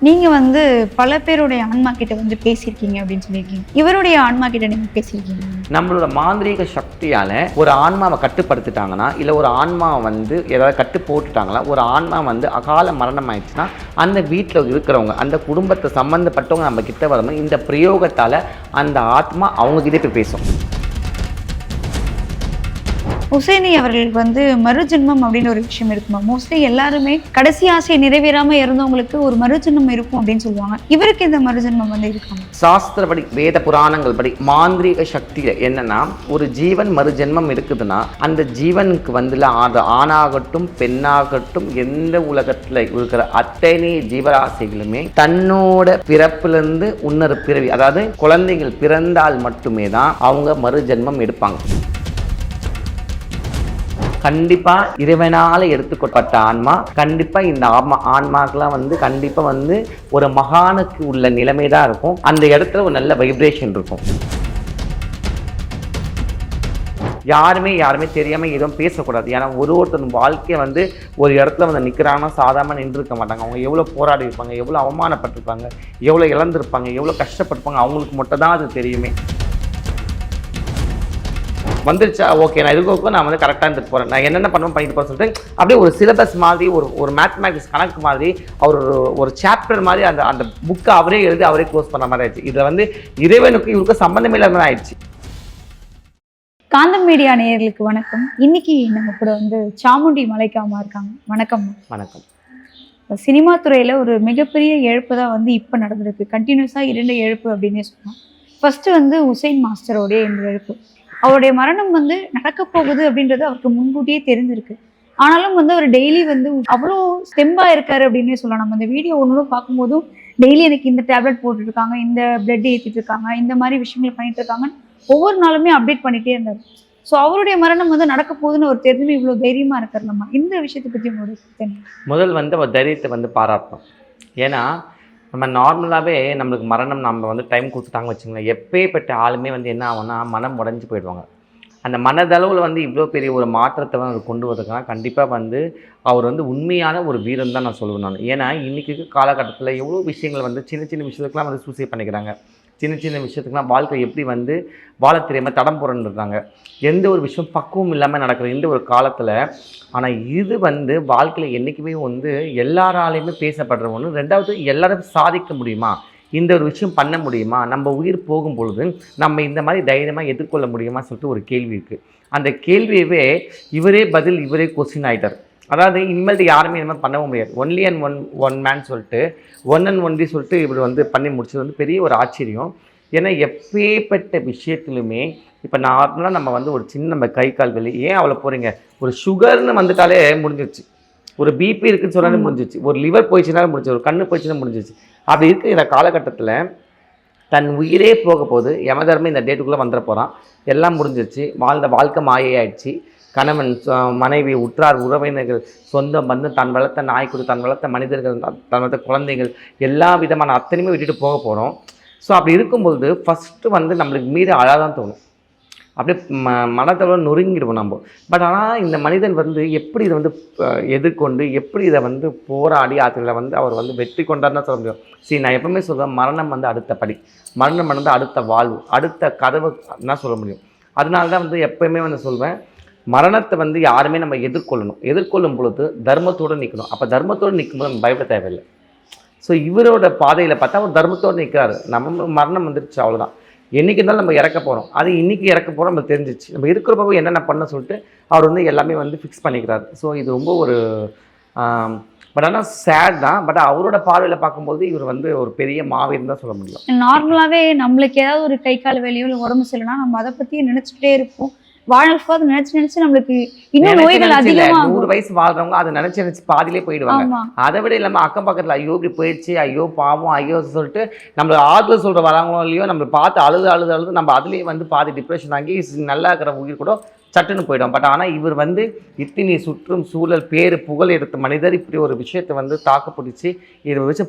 நீங்க வந்து பல பேருடைய ஆன்மா கிட்ட வந்து பேசியிருக்கீங்க அப்படின்னு சொல்லியிருக்கீங்க. இவருடைய ஆன்மா கிட்ட நீங்க பேசியிருக்கீங்க. நம்மளோட மாந்திரீக சக்தியால ஒரு ஆன்மாவை கட்டுப்படுத்திட்டாங்கன்னா, இல்லை ஒரு ஆன்மாவை வந்து ஏதாவது கட்டு போட்டுட்டாங்களா, ஒரு ஆன்மா வந்து அகால மரணம் ஆயிடுச்சுன்னா, அந்த வீட்டில் இருக்கிறவங்க, அந்த குடும்பத்தை சம்மந்தப்பட்டவங்க நம்ம கிட்ட வரும்போது இந்த பிரயோகத்தால் அந்த ஆத்மா அவங்க கிட்டே போய் பேசும். உசேனி அவர்களுக்கு வந்து மறுஜென்மம் அப்படின்னு ஒரு விஷயம் இருக்குமா? மோஸ்ட்லி எல்லாருமே கடைசி ஆசை நிறைவேறாம இறந்தவங்களுக்கு ஒரு மறுஜென்மம் இருக்கும் அப்படின்னு சொல்லுவாங்க. இவருக்கு இந்த மறுஜென்மம் வந்து இருக்காங்க. சாஸ்திரப்படி, வேத புராணங்கள் படி மாந்திரீக சக்தி என்னன்னா, ஒரு ஜீவன் மறுஜென்மம் இருக்குதுன்னா அந்த ஜீவனுக்கு வந்து அது ஆணாகட்டும் பெண்ணாகட்டும் எந்த உலகத்தில் இருக்கிற அத்தனை ஜீவராசிகளுமே தன்னோட பிறப்பிலிருந்து இன்னொரு பிறவி, அதாவது குழந்தைகள் பிறந்தால் மட்டுமே தான் அவங்க மறுஜென்மம் எடுப்பாங்க. கண்டிப்பா இறைவனால எடுத்துக்கொள்ளப்பட்ட ஆன்மா கண்டிப்பா இந்த ஆன்மாக்கெல்லாம் வந்து கண்டிப்பா வந்து ஒரு மகானுக்கு உள்ள நிலைமை தான் இருக்கும். அந்த இடத்துல ஒரு நல்ல வைப்ரேஷன் இருக்கும். யாருமே தெரியாம எதுவும் பேசக்கூடாது. ஏன்னா ஒருத்தர் வாழ்க்கையை வந்து ஒரு இடத்துல வந்து நிற்கிறாங்கன்னா சாதாரண நின்று இருக்க மாட்டாங்க. அவங்க எவ்வளோ போராடி இருப்பாங்க, எவ்வளோ அவமானப்பட்டிருப்பாங்க, எவ்வளோ இழந்திருப்பாங்க, எவ்வளோ கஷ்டப்பட்டிருப்பாங்க, அவங்களுக்கு மட்டும் தான் அது தெரியுமே. வந்துருச்சா ஓகே, நான் இதுக்கு நான் வந்து கரெக்டாக இருந்துட்டு போகிறேன், நான் என்னென்ன பண்ணுவேன் பண்ணிட்டு போகிறேன் சொல்லிட்டு அப்படியே ஒரு சிலபஸ் மாதிரி ஒரு மேத்தமேட்டிக்ஸ் கணக்கு மாதிரி அவர் ஒரு சாப்டர் மாதிரி அந்த புக்கை அவரே எழுதி அவரே க்ளோஸ் பண்ண மாதிரி ஆயிடுச்சு. இதில் வந்து இறைவனுக்கு இவருக்கு சம்பந்தமே இல்லாமல் ஆயிடுச்சு. காந்தம் மீடியா நேயர்களுக்கு வணக்கம். இன்னைக்கு நம்ம கூட வந்து சாமுண்டி மலைக்காமா இருக்காங்க. வணக்கம். வணக்கம். சினிமா துறையில் ஒரு மிகப்பெரிய இழப்பு தான் வந்து இப்போ நடந்திருக்கு. கண்டினியூஸாக 2 இழப்பு அப்படின்னே சொல்லலாம். ஃபர்ஸ்ட் வந்து உசேன் மாஸ்டரோடைய இந்த இழப்பு. அவருடைய மரணம் வந்து நடக்க போகுது அப்படின்றது அவருக்கு முன்கூட்டியே தெரிஞ்சிருக்கு. ஆனாலும் வந்து அவர் டெய்லி வந்து அவ்வளோ ஸ்டெம்பா இருக்காரு அப்படின்னே சொல்லலாம். நம்ம இந்த வீடியோ ஒன்று பார்க்கும்போதும் டெய்லி எனக்கு இந்த டேப்லெட் போட்டுட்டு இருக்காங்க, இந்த பிளட் ஏற்றிட்டு இருக்காங்க, இந்த மாதிரி விஷயங்கள் பண்ணிட்டு இருக்காங்க, ஒவ்வொரு நாளுமே அப்டேட் பண்ணிட்டே இருந்தார். ஸோ அவருடைய மரணம் வந்து நடக்க போகுதுன்னு ஒரு தெரிஞ்சு இவ்வளோ தைரியமா இருக்காருலம்மா, இந்த விஷயத்தை பற்றி உங்களுடைய முதல் வந்து அவர் தைரியத்தை வந்து பாராட்டணும். ஏன்னா நம்ம நார்மலாகவே நம்மளுக்கு மரணம் நம்ம வந்து டைம் கொடுத்துட்டாங்க வச்சுங்களேன், எப்பேற்பட்ட ஆளுமே வந்து என்ன ஆகும்னா மனம் உடஞ்சி போயிடுவாங்க. அந்த மனதளவில் வந்து இவ்வளோ பெரிய ஒரு மாற்றத்தை வந்து கொண்டு வரதுக்காக கண்டிப்பாக வந்து அவர் வந்து உண்மையான ஒரு வீரன் தான் நான் சொல்லுவேன் நான். ஏன்னா இன்றைக்கி காலகட்டத்தில் எவ்வளோ விஷயங்கள் வந்து சின்ன சின்ன விஷயத்துக்குலாம் வந்து சூசைட் பண்ணிக்கிறாங்க. சின்ன விஷயத்துக்குலாம் வாழ்க்கை எப்படி வந்து வாழ தெரியாமல் தடம் புரண்டுறாங்க. எந்த ஒரு விஷயம் பக்குவம் இல்லாமல் நடக்கிற இந்த ஒரு காலத்தில். ஆனால் இது வந்து வாழ்க்கையில் என்றைக்குமே வந்து எல்லாராலையுமே பேசப்படுற ஒன்று. ரெண்டாவது, எல்லாரும் சாதிக்க முடியுமா, இந்த ஒரு விஷயம் பண்ண முடியுமா, நம்ம உயிர் போகும் பொழுது நம்ம இந்த மாதிரி தைரியமாக எதிர்கொள்ள முடியுமா சொல்லிட்டு ஒரு கேள்வி இருக்குது. அந்த கேள்வியவே இவரே பதில், இவரே கொஸ்டின் ஆகிட்டார். அதாவது இனிமேல் யாருமே இந்த மாதிரி பண்ணவும் முடியாது. ஒன்லி அண்ட் ஒன் மேன் சொல்லிட்டு ஒன் அண்ட் ஒன்லி சொல்லிட்டு இவர் வந்து பண்ணி முடிச்சது வந்து பெரிய ஒரு ஆச்சரியம். ஏன்னா எப்பேற்பட்ட விஷயத்துலையுமே இப்போ நார்மலாக நம்ம வந்து ஒரு சின்ன நம்ம கை கால் வலி, ஏன் அவ்வளோ போகிறீங்க, ஒரு சுகர்னு வந்துட்டாலே முடிஞ்சிருச்சு, ஒரு பிபி இருக்குன்னு சொன்னாலே முடிஞ்சிச்சு, ஒரு லிவர் போயிடுச்சுனாலும் முடிஞ்சிச்சு, ஒரு கண்ணு போயிடுச்சுன்னா முடிஞ்சிச்சு. அப்படி இருக்கிற இந்த காலகட்டத்தில் தன் உயிரே போக போகுது, யமதர்மம் இந்த டேட்டுக்குள்ளே வந்துட போகிறான், எல்லாம் முடிஞ்சிருச்சு, வாழ்ந்த வாழ்க்கை மாயாயிடுச்சு. கணவன், மனைவி, உற்றார், உறவினர்கள், சொந்தம், பந்து, தன் வளர்த்த நாய்க்குடி, தன் வளர்த்த மனிதர்கள், தன் வளர்த்த குழந்தைகள், எல்லா விதமான அத்தனையுமே விட்டுட்டு போக போகிறோம். ஸோ அப்படி இருக்கும்பொழுது ஃபஸ்ட்டு வந்து நம்மளுக்கு மீது அழகாதான் தோணும், அப்படியே மனதளவு நொறுங்கிடுவோம் நம்ம. பட் ஆனால் இந்த மனிதன் வந்து எப்படி இதை வந்து எதிர்கொண்டு எப்படி இதை வந்து போராடி அதில் வந்து அவர் வந்து வெற்றி கொண்டாருன்னு சொல்ல முடியும். சரி, நான் எப்பவுமே சொல்வேன், மரணம் வந்து அடுத்த படி, மரணம் வந்து அடுத்த வாழ்வு, அடுத்த கதவு தான் சொல்ல முடியும். அதனால தான் வந்து எப்போயுமே வந்து சொல்வேன், மரணத்தை வந்து யாருமே நம்ம எதிர்கொள்ளும் பொழுது தர்மத்தோடு நிற்கணும். அப்போ தர்மத்தோடு நிற்கும்போது நம்ம பயப்பட தேவையில்லை. ஸோ இவரோட பாதையில் பார்த்தா அவர் தர்மத்தோடு நிற்கிறாரு. நம்ம மரணம் வந்துருச்சு, அவ்வளோதான். என்றைக்கு இருந்தாலும் நம்ம இறக்க போகிறோம், அது இன்றைக்கி இறக்க போகிறோம், நம்ம தெரிஞ்சிச்சு, நம்ம இருக்கிறப்போ என்னென்ன பண்ண சொல்லிட்டு அவர் வந்து எல்லாமே வந்து ஃபிக்ஸ் பண்ணிக்கிறாரு. ஸோ இது ரொம்ப ஒரு பட் ஆனால் சேட் தான். பட் அவரோட பார்வையில் பார்க்கும்போது இவர் வந்து ஒரு பெரிய மாவீரன் தான் சொல்ல முடியும். நார்மலாகவே நம்மளுக்கு ஏதாவது ஒரு கை கால் வலியோ இல்லை உடம்பு சரியில்லைனா நம்ம அதை பற்றி நினச்சிக்கிட்டே இருப்போம். வாழ்க்கை நினைச்சு நம்மளுக்கு இன்னும் நோய்கள் அதிகமா. 100 வயசு வாழ்றவங்க அதை நினைச்சு பாதிலே போயிடுவாங்க. அதை விட இல்லாம அக்கம் பக்கத்துல ஐயோ இப்படி போயிடுச்சு, ஐயோ பாவம், ஐயோ சொல்லிட்டு நம்ம ஆறுதல் சொல்ற வராங்களோ இல்லையோ, நம்ம பார்த்து அழுது நம்ம அதுலயே வந்து பாதி டிப்ரெஷன் ஆகி நல்லா இருக்கிற உயிர் கூட சட்டுன்னு போயிடும். பட் ஆனால் இவர் வந்து இத்தனை சுற்றும் சூழல் பேர் புகழ் எடுத்த மனிதர் இப்படி ஒரு விஷயத்தை வந்து தாக்கு பிடிச்சி இதை வச்சு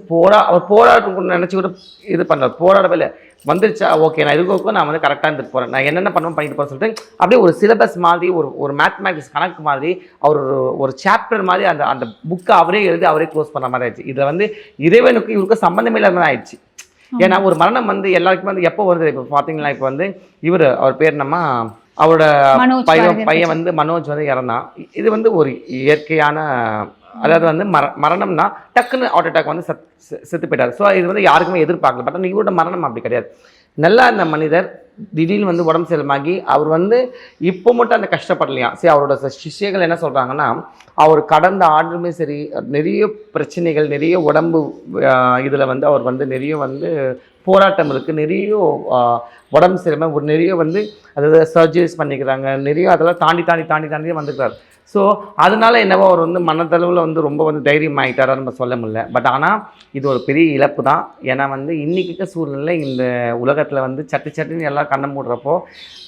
அவர் போராட்டம் நினச்சி கூட இது பண்ணார். போராடவே இல்லை, வந்துருச்சா ஓகே நான் இதுக்கும் நான் வந்து கரெக்டாக இருந்துட்டு போகிறேன், நான் என்னென்ன பண்ணுவேன் பண்ணிட்டு போகிறேன் சொல்லிட்டு அப்படியே ஒரு சிலபஸ் மாதிரி ஒரு மேத்தமேட்டிக்ஸ் கணக்கு மாதிரி அவர் ஒரு சாப்டர் மாதிரி அந்த புக்கை அவரே எழுதி அவரே க்ளோஸ் பண்ண மாதிரி ஆயிடுச்சு. இதில் வந்து இறைவனுக்கு இவருக்கு சம்மந்தமே இல்லாமல் ஆயிடுச்சு. ஏன்னா ஒரு மரணம் வந்து எல்லாருக்குமே வந்து எப்போ வருது, இப்போ பார்த்தீங்கன்னா இப்போ வந்து அவர் பேர் நம்ம அவரோட பையன் வந்து மனோஜ் வந்து இறந்தான். இது வந்து ஒரு இயற்கையான, அதாவது வந்து மரணம்னா டக்குன்னு ஹார்ட் அட்டாக் வந்து செத்து போயிட்டார். ஸோ இது வந்து யாருக்குமே எதிர்பார்க்கல. பட் ஆனால் இவரோட மரணம் அப்படி கிடையாது. நல்லா அந்த மனிதர் திடீர்னு வந்து உடம்பு சரியில்லாமி அவர் வந்து இப்போ மட்டும் அந்த கஷ்டப்படலையா. சரி, அவரோட சிஷ்யர்கள் என்ன சொல்கிறாங்கன்னா, அவர் கடந்த ஆண்டுமே சரி நிறைய பிரச்சனைகள், நிறைய உடம்பு இதில் வந்து அவர் வந்து நிறைய வந்து போராட்டம் இருக்குது, நிறைய உடம்பு சரியில்லாமல் ஒரு நிறைய வந்து அதாவது சர்ஜரிஸ் பண்ணிக்கிறாங்க, நிறைய அதெல்லாம் தாண்டி வந்துக்கிறார். ஸோ அதனால என்னவோ அவர் வந்து மனதளவில் வந்து ரொம்ப வந்து தைரியம் ஆகிட்டாரா நம்ம சொல்ல முடியல. பட் ஆனால் இது ஒரு பெரிய இழப்பு தான். ஏன்னா வந்து இன்றைக்கி சூழ்நிலை இந்த உலகத்தில் வந்து சட்டுன்னு எல்லாம் கண்ணை மூடுறப்போ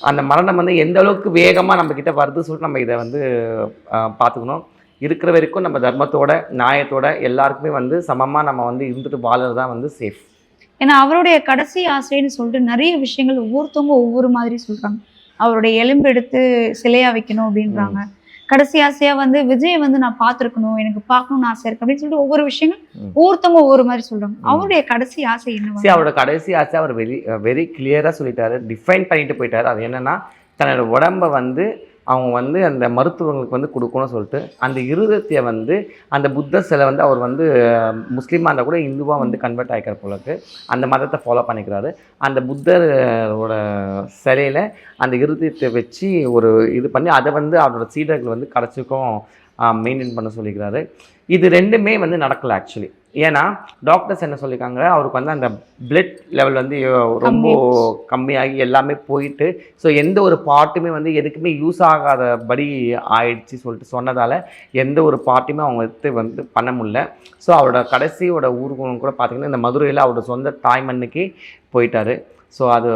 அந்த மரணம் வந்து எந்த அளவுக்கு வேகமாக நம்மக்கிட்ட வருது சொல்லிட்டு நம்ம இதை வந்து பார்த்துக்கணும். இருக்கிற வரைக்கும் நம்ம தர்மத்தோட நியாயத்தோட எல்லாருக்குமே வந்து சமமாக நம்ம வந்து இருந்துட்டு வாழறது தான் வந்து சேஃப். ஏன்னா அவருடைய கடைசி ஆசைன்னு சொல்லிட்டு நிறைய விஷயங்கள் ஒவ்வொருத்தவங்க ஒவ்வொரு மாதிரி சொல்கிறாங்க. அவருடைய எலும்பு எடுத்து சிலையாக வைக்கணும் அப்படின்றாங்க. கடைசி ஆசையா வந்து விஜய் வந்து நான் பார்த்துருக்கணும், எனக்கு பார்க்கணும்னு ஆசை இருக்கு அப்படின்னு சொல்லிட்டு ஒவ்வொரு விஷயங்கள் ஒவ்வொருத்தவங்க ஒவ்வொரு மாதிரி சொல்றாங்க. அவருடைய கடைசி ஆசை என்ன? அவரோட கடைசி ஆசை அவர் வெரி கிளியரா சொல்லிட்டாரு, டிஃபைன் பண்ணிட்டு போயிட்டாரு. அது என்னன்னா, தன்னோட உடம்பை வந்து அவங்க வந்து அந்த மருத்துவங்களுக்கு வந்து கொடுக்கணும்னு சொல்லிட்டு அந்த இருதயத்தை வந்து அந்த புத்த சிலை வந்து அவர் வந்து முஸ்லீமாக இருந்தால் கூட இந்துவாக வந்து கன்வெர்ட் ஆகிக்கிற போலக்கு அந்த மதத்தை ஃபாலோ பண்ணிக்கிறாரு. அந்த புத்தரோட சிலையில் அந்த இருதயத்தை வச்சு ஒரு இது பண்ணி அதை வந்து அவரோட சீடர்கள் வந்து கடைசிக்கும் மெயின்டைன் பண்ண சொல்லிக்கிறாரு. இது ரெண்டுமே வந்து நடக்கலை ஆக்சுவலி. ஏன்னா டாக்டர்ஸ் என்ன சொல்லியிருக்காங்க, அவருக்கு வந்து அந்த பிளட் லெவல் வந்து ரொம்ப கம்மியாகி எல்லாமே போயிட்டு, ஸோ எந்த ஒரு பார்ட்டுமே வந்து எதுக்குமே யூஸ் ஆகாதபடி ஆயிடுச்சு சொல்லிட்டு சொன்னதால் எந்த ஒரு பார்ட்டுமே அவங்க எடுத்து வந்து பண்ண முடியல. ஸோ அவரோட கடைசியோட ஊருக்கு கூட பார்த்திங்கன்னா இந்த மதுரையில் அவரோட சொந்த தாய்மண்ணுக்கு போயிட்டார். ஸோ அது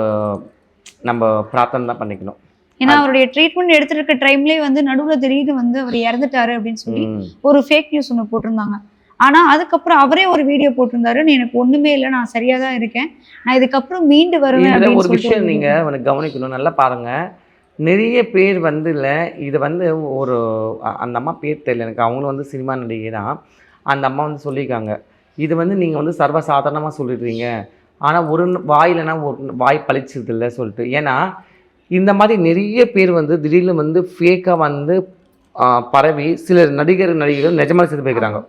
நம்ம பிரார்த்தனை தான் பண்ணிக்கணும். ஏன்னா அவருடைய ட்ரீட்மெண்ட் எடுத்துட்டு இருக்க டைம்லேயே வந்து நடுவில் திடீர்னு வந்து அவர் இறந்துட்டாரு அப்படின்னு சொல்லி ஒரு ஃபேக் நியூஸ் ஒன்று போட்டிருந்தாங்க. ஆனா அதுக்கப்புறம் அவரே ஒரு வீடியோ போட்டிருந்தாரு, எனக்கு ஒண்ணுமே இல்லை, நான் சரியா தான் இருக்கேன், நான் இதுக்கப்புறம் மீண்டு வருவேன். ஒரு விஷயம் நீங்க உனக்கு கவனிக்கணும், நல்லா பாருங்க. நிறைய பேர் வந்து இல்லை இதை வந்து ஒரு அந்த அம்மா பேர் தெரியல எனக்கு, அவங்களும் வந்து சினிமா நடிகை தான். அந்த அம்மா வந்து சொல்லியிருக்காங்க, இது வந்து நீங்கள் வந்து சர்வசாதாரணமாக சொல்லிடுறீங்க, ஆனால் ஒரு வாயிலனா ஒரு வாய் பழிச்சது இல்லை சொல்லிட்டு. ஏன்னா இந்த மாதிரி நிறைய பேர் வந்து திடீர்னு வந்து ஃபேக்காக வந்து பரவி சில நடிகர்கள் நிஜமாக செத்து போய்க்கிறாங்க.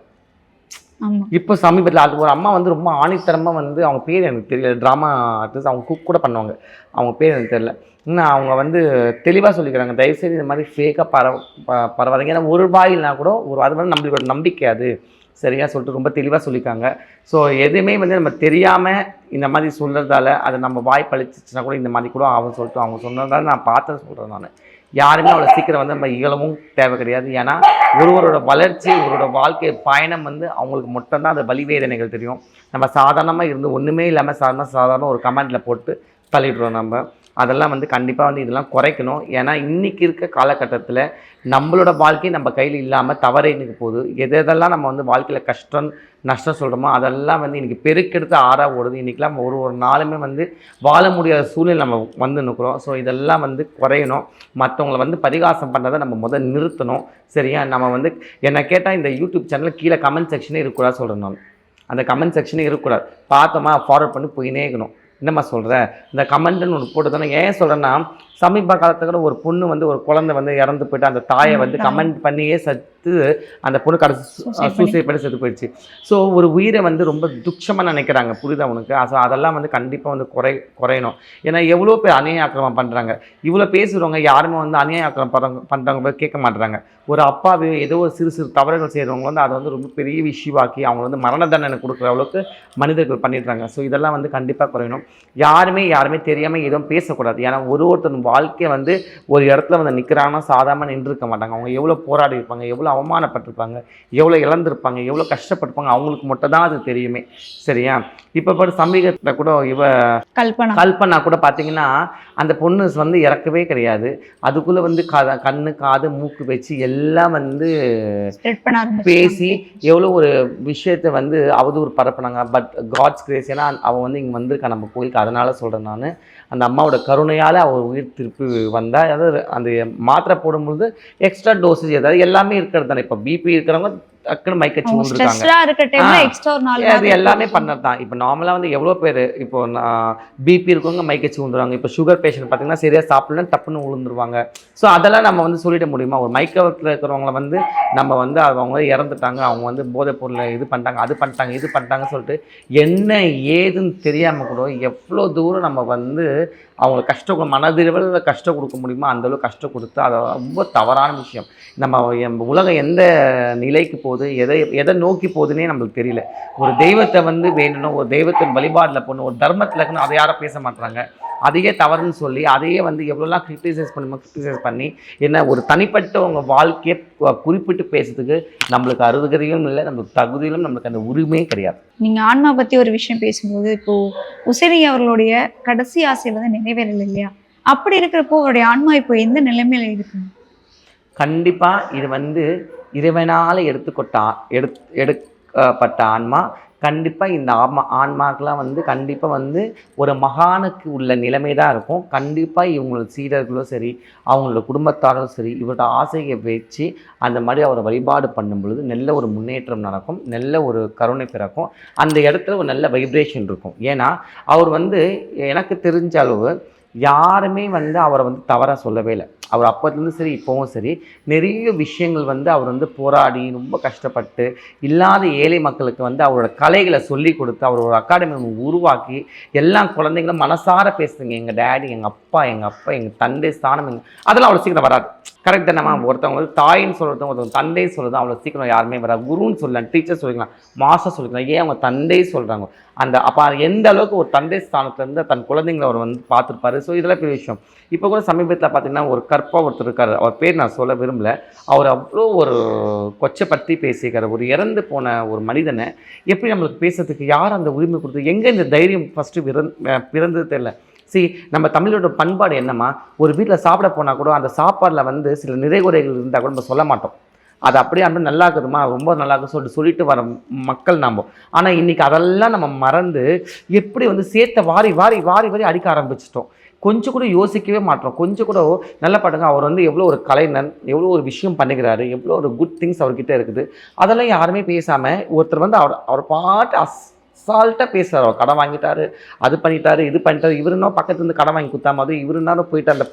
இப்போ சமீபத்தில் அது ஒரு அம்மா வந்து ரொம்ப ஆணித்தரமாக வந்து, அவங்க பேர் எனக்கு தெரியல, ட்ராமா ஆர்டிஸ்ட், அவங்க குக் கூட பண்ணுவாங்க, அவங்க பேர் எனக்கு தெரியல. இன்னும் அவங்க வந்து தெளிவாக சொல்லிக்கிறாங்க, தயவுசெய்து இந்த மாதிரி ஃபேக்காக பரவாதீங்க. ஏன்னா ஒரு வாயில்னா கூட அது வந்து நம்மளோட நம்பிக்கை அது சரியா சொல்லிட்டு ரொம்ப தெளிவாக சொல்லியிருக்காங்க. ஸோ எதுவுமே வந்து நம்ம தெரியாமல் இந்த மாதிரி சொல்கிறதால அது நம்ம வாய் பழிச்சிச்சுன்னா கூட இந்த மாதிரி கூட ஆகும் சொல்லிட்டு அவங்க சொன்னதால நான் பார்த்து சொல்கிறேன். நான் யாருமே அவ்வளோ சீக்கிரம் வந்து நம்ம இயலவும் தேவை கிடையாது. ஏன்னா ஒருவரோட வளர்ச்சி, ஒருவரோட வாழ்க்கை பயணம் வந்து அவங்களுக்கு மட்டும்தான் அந்த வலிவேதனைகள் தெரியும். நம்ம சாதாரணமாக இருந்து ஒன்றுமே இல்லாமல் சாதாரண ஒரு கமெண்டில் போட்டு தள்ளிடுறோம். நம்ம அதெல்லாம் வந்து கண்டிப்பாக வந்து இதெல்லாம் குறைக்கணும். ஏன்னா இன்றைக்கி இருக்க காலகட்டத்தில் நம்மளோட வாழ்க்கை நம்ம கையில் இல்லாமல் தவறே இன்றைக்கி போகுது. எதெல்லாம் நம்ம வந்து வாழ்க்கையில் கஷ்டம் நஷ்டம் சொல்கிறோமோ அதெல்லாம் வந்து இன்றைக்கி பெருக்கெடுத்து ஆறாக ஓடுது. இன்றைக்கெலாம் ஒரு நாளுமே வந்து வாழ முடியாத சூழ்நிலை நம்ம வந்து நிற்கிறோம். ஸோ இதெல்லாம் வந்து குறையணும். மற்றவங்களை வந்து பரிகாசம் பண்ணுறதை நம்ம நிறுத்தணும். சரியா? நம்ம வந்து என்னை கேட்டால் இந்த யூடியூப் சேனலில் கீழே கமெண்ட் செக்ஷனே இருக்கக்கூடாது சொல்கிறேன். நான் அந்த கமெண்ட் செக்ஷனே இருக்கக்கூடாது, பார்த்தோமா ஃபார்வர்ட் பண்ணி போயினே இருக்கணும். என்னம்மா சொல்கிறேன், இந்த கமெண்ட்டுன்னு ஒன்று போட்டு தானே. ஏன் சொல்கிறேன்னா, சமீப காலத்துக்கு ஒரு பொண்ணு வந்து ஒரு குழந்தை வந்து இறந்து போயிட்டு அந்த தாயை வந்து கமெண்ட் பண்ணியே சத்து அந்த பொண்ணு கடைசி சூசைட் பண்ணி செத்து போயிடுச்சு. ஸோ ஒரு உயிரை வந்து ரொம்ப துச்சமாக நினைக்கிறாங்க, புரியுதா உனக்கு? ஸோ அதெல்லாம் வந்து கண்டிப்பாக வந்து குறையணும். ஏன்னா எவ்வளோ பேர் அநியாய ஆக்கிரமம் பண்ணுறாங்க, இவ்வளோ பேசுகிறவங்க யாருமே வந்து அநியாய ஆக்கிரமம் பண்ணுறவங்க கேட்க மாட்டுறாங்க. ஒரு அப்பாவே ஏதோ ஒரு சிறு தவறுகள் செய்கிறவங்க வந்து அதை வந்து ரொம்ப பெரிய விஷயமாக்கி அவங்க வந்து மரண தண்டனை கொடுக்குற அளவுக்கு மனிதர்கள் பண்ணிடுறாங்க. ஸோ இதெல்லாம் வந்து கண்டிப்பாக குறையணும். யாருமே தெரியாமல் எதுவும் பேசக்கூடாது. ஏன்னா ஒருத்தர் வாழ்க்கையை வந்து ஒரு இடத்துல வந்து நிற்கிறாங்கன்னா சாதாரணமாக நின்றுருக்க மாட்டாங்க. அவங்க எவ்வளோ போராடி இருப்பாங்க, எவ்வளோ அவமானப்பட்டிருப்பாங்க, எவ்வளோ இழந்திருப்பாங்க, எவ்வளோ கஷ்டப்பட்டிருப்பாங்க, அவங்களுக்கு மட்டும் தான் அது தெரியுமே. சரியா? இப்போ பாரு சமீபத்தில் கூட கல்பனா கூட பார்த்தீங்கன்னா அந்த பொண்ணு வந்து இறக்கவே கிடையாது. அதுக்குள்ளே வந்து கண்ணு காது மூக்கு வச்சு எல்லாம் வந்து பேசி எவ்வளோ ஒரு விஷயத்தை வந்து அவதூறு பரப்புனாங்க. பட் காட்ஸ் கிரேஸ், ஏன்னா அவன் வந்து இங்கே வந்திருக்கா நம்ம கோயிலுக்கு. அதனால சொல்கிறேன் நான், அந்த அம்மாவோட கருணையால் அவர் உயிர் திருப்பி வந்தால், அதாவது அந்த மாத்திரை போடும்பொழுது எக்ஸ்ட்ரா டோசேஜ் ஏதாவது எல்லாமே இருக்கிறது தானே. இப்போ பிபி இருக்கிறவங்க டக்குன்னு மைக்கச்சி விழுந்துருக்காங்க. அது எல்லாமே பண்ணது தான். இப்போ நார்மலாக வந்து எவ்வளோ பேர் இப்போ பிபி இருக்கவங்க மைக்கச்சி விழுந்துருவாங்க. இப்போ சுகர் பேஷண்ட் பார்த்தீங்கன்னா சரியாக சாப்பிடலன்னு டப்புன்னு விழுந்துருவாங்க. ஸோ அதெல்லாம் நம்ம வந்து சொல்லிட முடியுமா? ஒரு மைக்கத்தில் இருக்கிறவங்கள வந்து நம்ம வந்து அவங்க இறந்துட்டாங்க, அவங்க வந்து போதைப் பொருளை இது பண்ணிட்டாங்க, அது பண்ணிட்டாங்க, இது பண்ணிட்டாங்கன்னு சொல்லிட்டு என்ன ஏதுன்னு தெரியாமல் கூட எவ்வளோ தூரம் நம்ம வந்து அவங்களை கஷ்டம் மனதில் கஷ்டம் கொடுக்க முடியுமோ அந்தளவுக்கு கஷ்டம் கொடுத்து அது ரொம்ப தவறான விஷயம். நம்ம உலகம் எந்த நிலைக்கு போகுது, எதை நோக்கி போகுதுன்னே நம்மளுக்கு தெரியல. ஒரு தெய்வத்தை வந்து வேண்டணும், ஒரு தெய்வத்தின் வழிபாடில் போகணும், ஒரு தர்மத்தில் இருக்கணும், அதை யாரும் பேச மாட்டாங்க. அதையே தவறுன்னு சொல்லி அதையே வந்து எவ்வளோலாம் கிரிட்டிசைஸ் பண்ணி என்ன ஒரு தனிப்பட்ட உங்கள் வாழ்க்கையை குறிப்பிட்டு பேசுறதுக்கு நம்மளுக்கு அருகதையும் இல்லை, நம்மளுக்கு தகுதியிலும் நம்மளுக்கு அந்த உரிமையே கிடையாது. நீங்கள் ஆன்மா பற்றி ஒரு விஷயம் பேசும்போது இப்போது உசேனி அவர்களுடைய கடைசி ஆசை வந்து நிறைவேறலை இல்லையா? அப்படி இருக்கிறப்போ அவருடைய ஆன்மா இப்போ எந்த நிலைமையில இருக்கு? கண்டிப்பாக இது வந்து இறைவனால் எடுக்கப்பட்ட ஆன்மா. கண்டிப்பாக இந்த ஆன்மாக்கெலாம் வந்து கண்டிப்பாக வந்து ஒரு மகானுக்கு உள்ள நிலைமை தான் இருக்கும். கண்டிப்பாக இவங்களோட சீடர்களும் சரி, அவங்களோட குடும்பத்தாரும் சரி, இவரோட ஆசையை வச்சு அந்த மாதிரி அவரை வழிபாடு பண்ணும் பொழுது நல்ல ஒரு முன்னேற்றம் நடக்கும், நல்ல ஒரு கருணை பிறக்கும், அந்த இடத்துல ஒரு நல்ல வைப்ரேஷன் இருக்கும். ஏன்னா அவர் வந்து எனக்கு தெரிஞ்ச அளவு யாருமே வந்து அவரை வந்து தவறாக சொல்லவே இல்லை. அவர் அப்போதுலேருந்து சரி இப்போவும் சரி நிறைய விஷயங்கள் வந்து அவர் வந்து போராடி ரொம்ப கஷ்டப்பட்டு இல்லாத ஏழை மக்களுக்கு வந்து அவரோட கலைகளை சொல்லி கொடுத்து அவரோட அகாடமி உருவாக்கி எல்லா குழந்தைங்களும் மனசார பேசுதுங்க. எங்கள் டேடி, எங்கள் அப்பா, எங்கள் தந்தை ஸ்தானம் அதெல்லாம் அவ்வளோ சீக்கிரம் வராது. கரெக்ட் தானே? ஒருத்தவங்க வந்து தாயின்னு சொல்கிறதும் ஒருத்தவங்க தந்தைன்னு சொல்கிறதும் அவ்வளோ சீக்கிரம் யாருமே வராது. குருன்னு சொல்லலாம், டீச்சர் சொல்லிக்கலாம், மாஸ்டர் சொல்லிக்கலாம், ஏன் அவங்க தந்தை சொல்கிறாங்க. அந்த அப்போ எந்த அளவுக்கு ஒரு தந்தை ஸ்தானத்துலேருந்து தன் குழந்தைங்களை அவர் வந்து பார்த்துருப்பாரு. ஸோ இதெல்லாம் பெரிய விஷயம். இப்போ கூட சமீபத்தில் பார்த்தீங்கன்னா ஒரு ஒருத்தர் இருக்கார், அவர் பேர் நான் சொல்ல விரும்பல. அவர் அவ்வளோ ஒரு கொச்சப்படுத்தி பேசியிருக்காரு. ஒரு இறந்து போன ஒரு மனிதனை எப்படி நம்மளுக்கு பேசுறதுக்கு யார் அந்த உரிமை கொடுத்து, எங்கே இந்த தைரியம் ஃபஸ்ட்டு பிறந்தது தெரியல. நம்ம தமிழோட பண்பாடு என்னம்மா, ஒரு வீட்டில் சாப்பிட போனால் கூட அந்த சாப்பாடில் வந்து சில நிறைகுறைகள் இருந்தால் கூட நம்ம சொல்ல மாட்டோம். அது அப்படியே அப்படி நல்லா இருக்குதுமா, ரொம்ப நல்லா இருக்குன்னு சொல்லிட்டு வர மக்கள் நாம். ஆனால் இன்றைக்கி அதெல்லாம் நம்ம மறந்து எப்படி வந்து சேர்த்த வாரி வாரி வாரி வாரி அடிக்க ஆரம்பிச்சிட்டோம். கொஞ்சம் கூட யோசிக்கவே மாட்டோம். கொஞ்சம் கூட நல்லா பாட்டுங்க, அவர் வந்து எவ்வளோ ஒரு கலைஞன், எவ்வளோ ஒரு விஷயம் பண்ணுகிறாரு, எவ்வளோ ஒரு குட் திங்ஸ் அவர்கிட்ட இருக்குது, அதெல்லாம் யாருமே பேசாமல் ஒருத்தர் வந்து அவர் பாட்டு அசால்ட்டாக பேசுகிறார். அவர் கடன் வாங்கிட்டாரு, அது பண்ணிட்டாரு, இது பண்ணிட்டாரு. இவருன்னா பக்கத்துலேருந்து கடன் வாங்கி கொடுத்தா மாதிரி இவருன்னாலும் போயிட்டு அந்த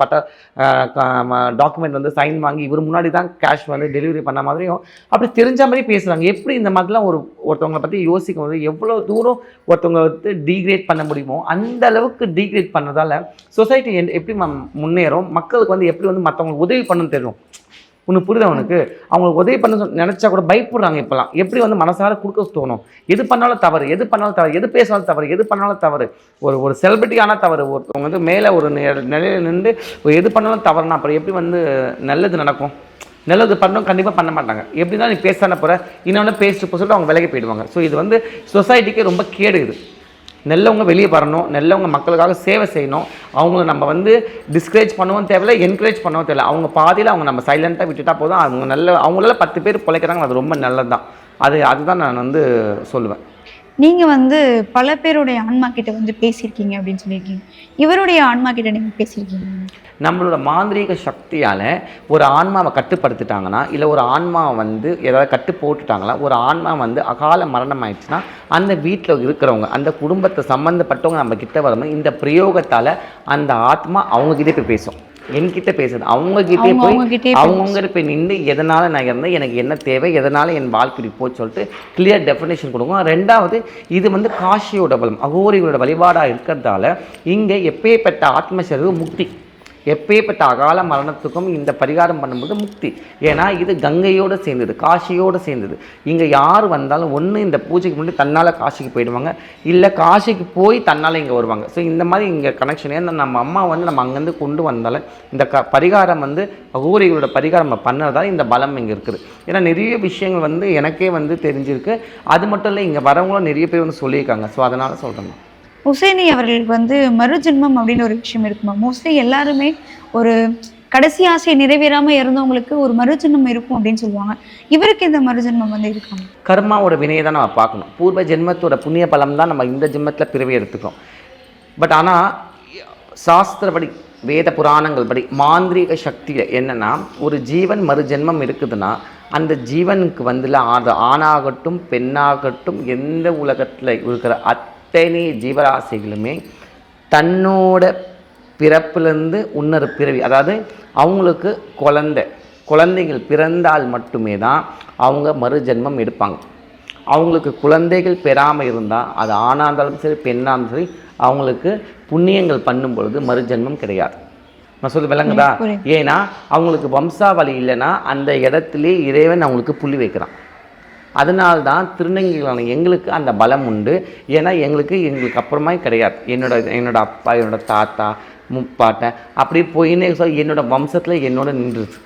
டாக்குமெண்ட் வந்து சைன் வாங்கி இவர் முன்னாடி தான் கேஷ் வந்து டெலிவரி பண்ண மாதிரியும் அப்படி தெரிஞ்ச மாதிரி பேசுகிறாங்க. எப்படி இந்த மாதிரிலாம் ஒருத்தவங்களை பற்றி யோசிக்கும் போது எவ்வளோ தூரம் ஒருத்தவங்க வந்து டீக்ரேட் பண்ண முடியுமோ அந்த அளவுக்கு டீக்ரேட் பண்ணதால் சொசைட்டி எப்படி முன்னேறும், மக்களுக்கு வந்து எப்படி வந்து மற்றவங்களுக்கு உதவி பண்ணணும்னு தெரியும். உனக்கு புரியுதா? அவனுக்கு அவங்களுக்கு உதவி பண்ண நினச்சா கூட பயப்படுறாங்க. இப்போலாம் எப்படி வந்து மனசார கொடுக்க தோணும். எது பண்ணாலும் தவறு, எது பேசினாலும் தவறு, எது பண்ணாலும் தவறு. ஒரு செலிபிரிட்டியான தவறு. ஒருத்தவங்க வந்து மேலே ஒரு நிலையில் நின்று எது பண்ணாலும் தவறுனா அப்புறம் எப்படி வந்து நல்லது நடக்கும்? நல்லது பண்ணணும் கண்டிப்பாக பண்ண மாட்டாங்க. எப்படின்னா நீ பேசான போகிற இன்னொன்று பேசிட்டு போக சொல்லிட்டு அவங்க விலகி போயிடுவாங்க. ஸோ இது வந்து சொசைட்டிக்கு ரொம்ப கேடு. இது நல்லவங்க வெளியே வரணும், நல்லவங்க மக்களுக்காக சேவை செய்யணும். அவங்கள நம்ம வந்து டிஸ்கரேஜ் பண்ணவும் தேவையில்லை, என்கரேஜ் பண்ணவும் தேவையில்லை. அவங்க பாதியில் அவங்க நம்ம சைலண்ட்டாக விட்டுட்டா போதும். அவங்களால 10 பேர் பிழைக்கிறாங்க, அது ரொம்ப நல்லது தான். அதுதான் நான் வந்து சொல்லுவேன். நீங்கள் வந்து பல பேருடைய ஆன்மா கிட்ட வந்து பேசியிருக்கீங்க அப்படின்னு சொல்லியிருக்கீங்க. இவருடைய ஆன்மா கிட்ட நீங்கள் பேசியிருக்கீங்க? நம்மளோட மாந்திரீக சக்தியால் ஒரு ஆன்மாவை கட்டுப்படுத்திட்டாங்கன்னா, இல்லை ஒரு ஆன்மாவை வந்து ஏதாவது கட்டு போட்டுட்டாங்களா, ஒரு ஆன்மா வந்து அகால மரணம் ஆயிடுச்சுன்னா அந்த வீட்டில் இருக்கிறவங்க, அந்த குடும்பத்தை சம்மந்தப்பட்டவங்க நம்ம கிட்ட வரும்போது இந்த பிரயோகத்தால் அந்த ஆத்மா அவங்கக்கிட்டே போய் பேசும். என்கிட்ட பேசுது, அவங்ககிட்டே போய் அவங்ககிட்ட போய் நின்று எதனால் நான் இருந்தேன், எனக்கு என்ன தேவை, எதனால் என் வாழ்க்கை போய் சொல்லிட்டு கிளியர் டெஃபினேஷன் கொடுக்கும். ரெண்டாவது, இது வந்து காஷியோட பலம், அகோரிகளோட வழிபாடாக இருக்கிறதால இங்கே எப்பேற்பட்ட ஆத்மசரிவு முக்தி எப்பேற்பட்ட அகால மரணத்துக்கும் இந்த பரிகாரம் பண்ணும்போது முக்தி. ஏன்னா இது கங்கையோடு சேர்ந்தது, காசியோடு சேர்ந்தது. இங்கே யார் வந்தாலும் ஒன்று இந்த பூஜைக்கு முன்னாடி தன்னால் காசிக்கு போயிடுவாங்க, இல்லை காசிக்கு போய் தன்னால் இங்கே வருவாங்க. ஸோ இந்த மாதிரி இங்கே கனெக்ஷன். ஏன்னா நம்ம அம்மா வந்து நம்ம அங்கேருந்து கொண்டு வந்தாலும் இந்த பரிகாரம் வந்து அகோரிகளோட பரிகாரம் நம்ம பண்ணதால் இந்த பலம் இங்கே இருக்குது. ஏன்னா நிறைய விஷயங்கள் வந்து எனக்கே வந்து தெரிஞ்சிருக்கு. அது மட்டும் இல்லை, இங்கே வரவங்களும் நிறைய பேர் வந்து சொல்லியிருக்காங்க. ஸோ அதனால் சொல்கிறேன். உசேனி அவர்களுக்கு வந்து மறுஜென்மம் அப்படின்னு ஒரு விஷயம் இருக்குமா? மோஸ்ட்லி எல்லாருமே ஒரு கடைசி ஆசையை நிறைவேறாமல் இருந்தவங்களுக்கு ஒரு மறுஜென்மம் இருக்கும் அப்படின்னு சொல்லுவாங்க. இவருக்கு இந்த மறுஜென்மம் வந்து இருக்காங்க. கர்மாவோட வினையை தான் நம்ம பார்க்கணும். பூர்வ ஜென்மத்தோட புண்ணிய பலம் தான் நம்ம இந்த ஜென்மத்தில் பிறவி எடுத்துக்கிறோம். பட் ஆனால் சாஸ்திரப்படி, வேத புராணங்கள் படி, மாந்திரீக சக்தியில் என்னென்னா, ஒரு ஜீவன் மறுஜென்மம் இருக்குதுன்னா அந்த ஜீவனுக்கு வந்துல அது ஆணாகட்டும் பெண்ணாகட்டும் எந்த உலகத்தில் இருக்கிற அத்தனை ஜீவராசிகளுமே தன்னோட பிறப்பிலேருந்து இன்னொரு பிறவி, அதாவது அவங்களுக்கு குழந்தைகள் பிறந்தால் மட்டுமே தான் அவங்க மறுஜென்மம் எடுப்பாங்க. அவங்களுக்கு குழந்தைகள் பெறாமல் இருந்தால் அது ஆணாக இருந்தாலும் சரி பெண்ணாக இருந்தாலும் சரி அவங்களுக்கு புண்ணியங்கள் பண்ணும் பொழுது மறுஜென்மம் கிடையாது. நான் சொல்லி விளங்குதா? ஏன்னா அவங்களுக்கு வம்சாவளி இல்லைன்னா அந்த இடத்துலேயே இறைவன் அவங்களுக்கு புள்ளி வைக்கிறான். அதனால்தான் திருநங்கைகளான எங்களுக்கு அந்த பலம் உண்டு. ஏன்னா எங்களுக்கு அப்புறமா கிடையாது. என்னோட அப்பா, என்னோட தாத்தா, முப்பாட்டை அப்படி போயின்னே என்னோட வம்சத்தில் என்னோட நின்றுது,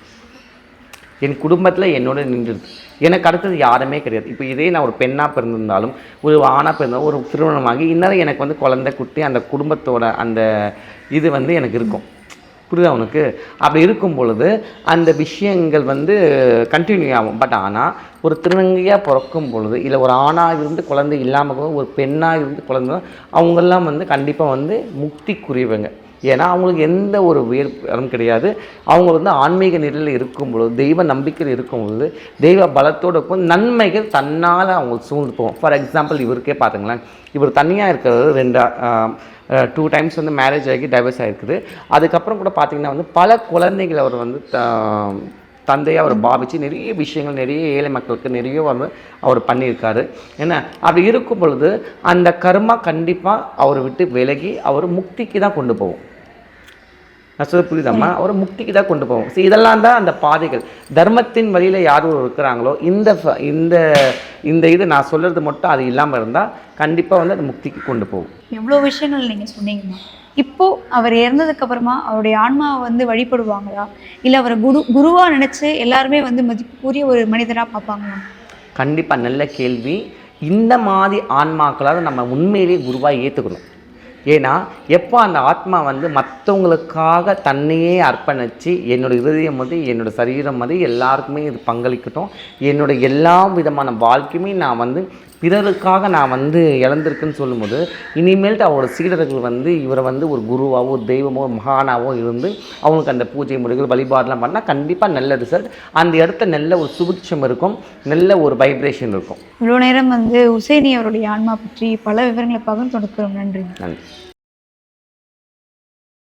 என் குடும்பத்தில் என்னோட நின்றுது. எனக்கு அடுத்தது யாருமே கிடையாது. இப்போ இதே நான் ஒரு பெண்ணாக பிறந்திருந்தாலும் ஒரு ஆணாக பிறந்தாலும் ஒரு திருமணமாகி இன்னும் எனக்கு வந்து குழந்தை குட்டி அந்த குடும்பத்தோட அந்த இது வந்து எனக்கு இருக்கும். புரியுதா உனக்கு? அப்படி இருக்கும் பொழுது அந்த விஷயங்கள் வந்து கண்டினியூ ஆகும். பட் ஆனால் ஒரு திருநங்கையாக பிறக்கும் பொழுது, இல்லை ஒரு ஆணாக இருந்து குழந்தை இல்லாமல் ஒரு பெண்ணாக இருந்து குழந்தை, அவங்கெல்லாம் வந்து கண்டிப்பாக வந்து முக்திக்குரியவங்க. ஏன்னா அவங்களுக்கு எந்த ஒரு வேறுபாடும் கிடையாது. அவங்க வந்து ஆன்மீக நிலையில் இருக்கும் பொழுது, தெய்வ நம்பிக்கையில் இருக்கும் பொழுது, தெய்வ பலத்தோடு இருக்கும், நன்மைகள் தன்னால் அவங்களுக்கு சூழ்ந்து போகும். ஃபார் எக்ஸாம்பிள் இவருக்கே பார்த்துங்களேன், இவர் தனியாக இருக்கிறது 2 டைம்ஸ் வந்து மேரேஜ் ஆகி டைவர்ஸ் ஆகிருக்குது. அதுக்கப்புறம் கூட பார்த்திங்கன்னா வந்து பல குழந்தைகள் அவர் வந்து தந்தையாக அவர் பாவித்து நிறைய விஷயங்கள், நிறைய ஏழை மக்களுக்கு நிறைய வந்து அவர் பண்ணியிருக்காரு. என்ன அப்படி இருக்கும் பொழுது அந்த கர்மா கண்டிப்பாக அவரை விட்டு விலகி அவர் முக்திக்கு தான் கொண்டு போகும். நான் சொல்ல புரியுதாம்மா? அவர் முக்திக்கு தான் கொண்டு போவோம். ஸோ இதெல்லாம் தான் அந்த பாதைகள். தர்மத்தின் வழியில் யார் இருக்கிறாங்களோ இந்த இது நான் சொல்கிறது மட்டும் அது இல்லாமல் இருந்தால் கண்டிப்பாக வந்து அது முக்திக்கு கொண்டு போகும். எவ்வளோ விஷயங்கள் நீங்கள் சொன்னீங்கம்மா. இப்போது அவர் இறந்ததுக்கு அப்புறமா அவருடைய ஆன்மாவை வந்து வழிபடுவாங்களா, இல்லை அவரை குருவாக நினச்சி எல்லாருமே வந்து மதிப்புக்குரிய ஒரு மனிதராக பார்ப்பாங்களா? கண்டிப்பாக நல்ல கேள்வி. இந்த மாதிரி ஆன்மாக்களால் நம்ம உண்மையிலேயே குருவாக ஏற்றுக்கணும். ஏன்னா எப்போ அந்த ஆத்மா வந்து மற்றவங்களுக்காக தன்னையே அர்ப்பணித்து என்னோடய இருதயம் வந்து என்னோடய சரீரம் வந்து எல்லாருக்குமே இது பங்களிக்கட்டும், என்னோடய எல்லா விதமான வாழ்க்கையுமே நான் வந்து பிறருக்காக நான் வந்து இழந்திருக்குன்னு சொல்லும்போது இனிமேல்ட்டு அவரோட சீடர்கள் வந்து இவரை வந்து ஒரு குருவாவோ தெய்வமோ மகானாவோ இருந்து அவங்களுக்கு அந்த பூஜை முறைகள் வழிபாடெலாம் பண்ணால் கண்டிப்பாக நல்ல ரிசல்ட், அந்த இடத்த நல்ல ஒரு சுபிட்சம் இருக்கும், நல்ல ஒரு வைப்ரேஷன் இருக்கும். இவ்வளோ நேரம் வந்து உசேனி அவருடைய ஆன்மா பற்றி பல விவரங்களை பகிர்ந்து கொடுக்கிறோம். நன்றி. நன்றி.